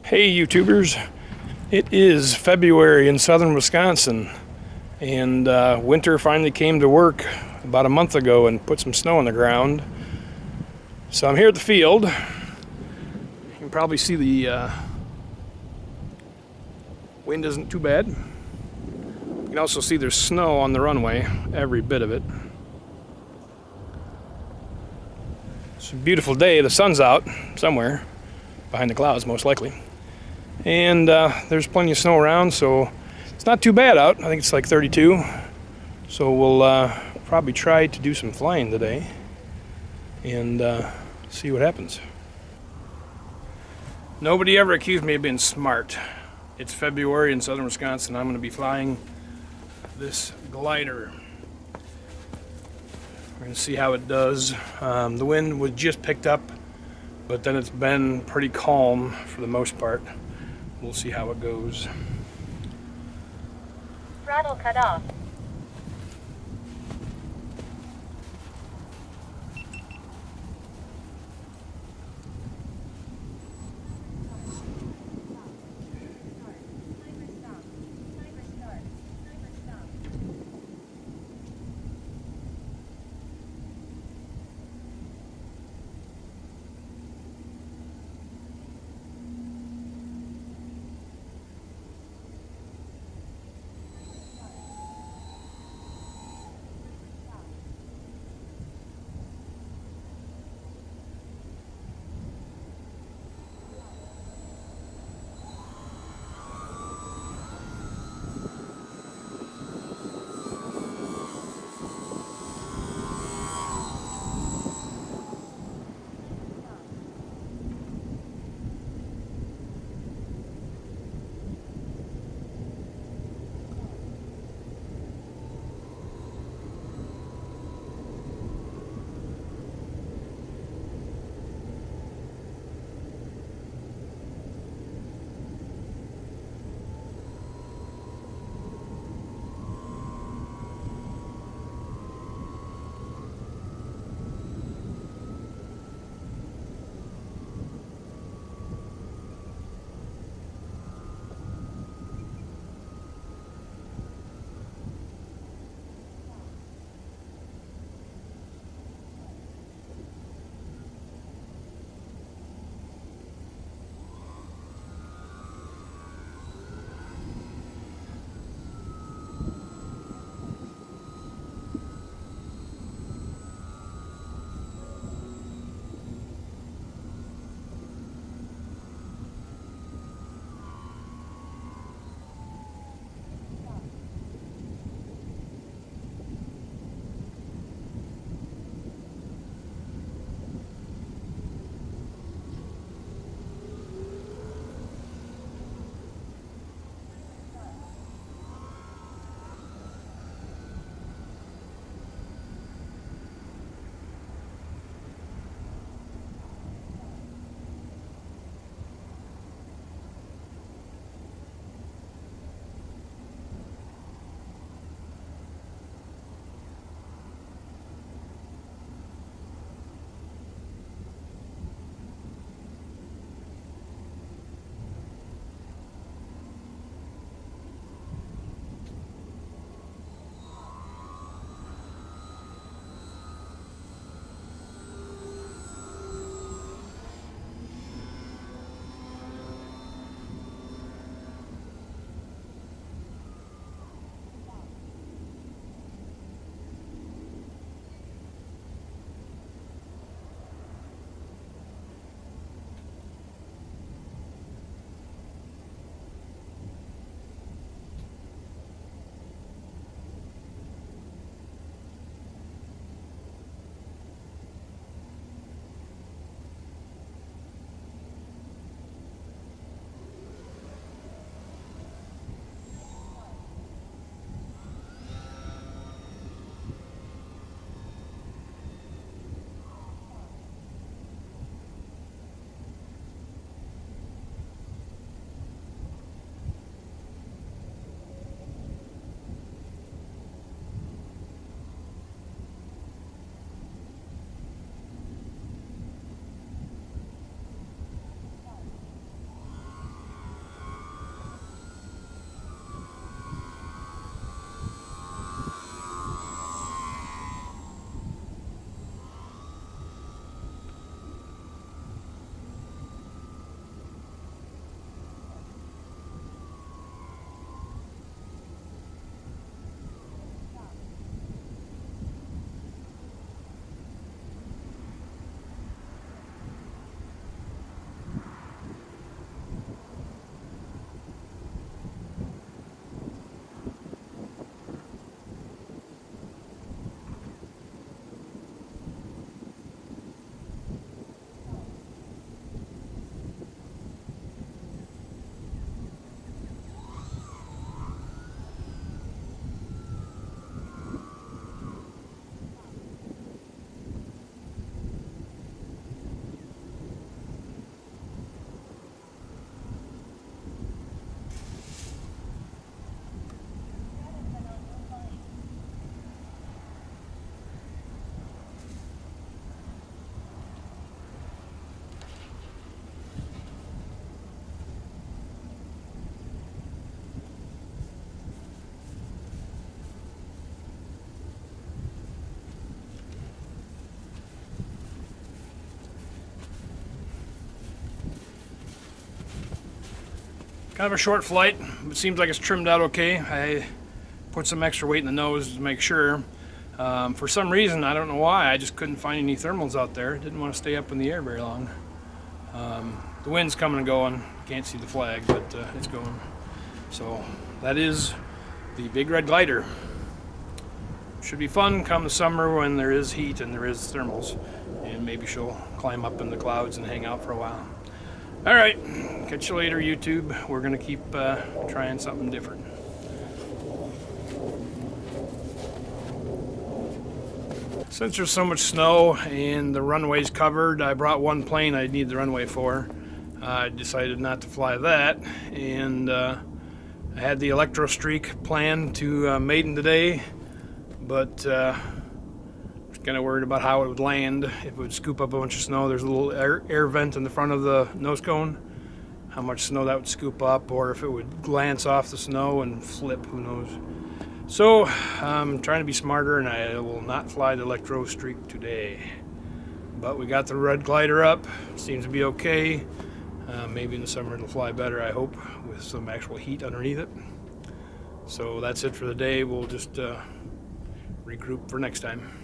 Hey YouTubers, it is February in southern Wisconsin and winter finally came to work about a month ago and put some snow on the ground. So I'm here at the field. You can probably see the wind isn't too bad. You can also see there's snow on the runway, every bit of it. It's a beautiful day, the sun's out somewhere, behind the clouds most likely. And there's plenty of snow around, so it's not too bad out. I think it's like 32. So we'll probably try to do some flying today and see what happens. Nobody ever accused me of being smart. It's February in southern Wisconsin. I'm going to be flying this glider. We're going to see how it does. The wind was just picked up, but then it's been pretty calm for the most part. We'll see how it goes. Throttle cut off. Kind of a short flight. It seems like it's trimmed out okay. I put some extra weight in the nose to make sure. For some reason, I don't know why, I just couldn't find any thermals out there. Didn't want to stay up in the air very long. The wind's coming and going. Can't see the flag, but it's going. So that is the Big Red Glider. Should be fun come the summer when there is heat and there is thermals. And maybe she'll climb up in the clouds and hang out for a while. All right, catch you later, YouTube. We're gonna keep trying something different. Since there's so much snow and the runway's covered, I brought one plane I'd need the runway for. I decided not to fly that, and I had the Electro Streak planned to maiden today, but was kind of worried about how it would land. If it would scoop up a bunch of snow, there's a little air vent in the front of the nose cone. How much snow that would scoop up, or if it would glance off the snow and flip, who knows. So I'm trying to be smarter, and I will not fly the Electro Streak today. But we got the Red Glider up. Seems to be okay. Maybe in the summer it'll fly better, I hope, with some actual heat underneath it. So that's it for the day. We'll just regroup for next time.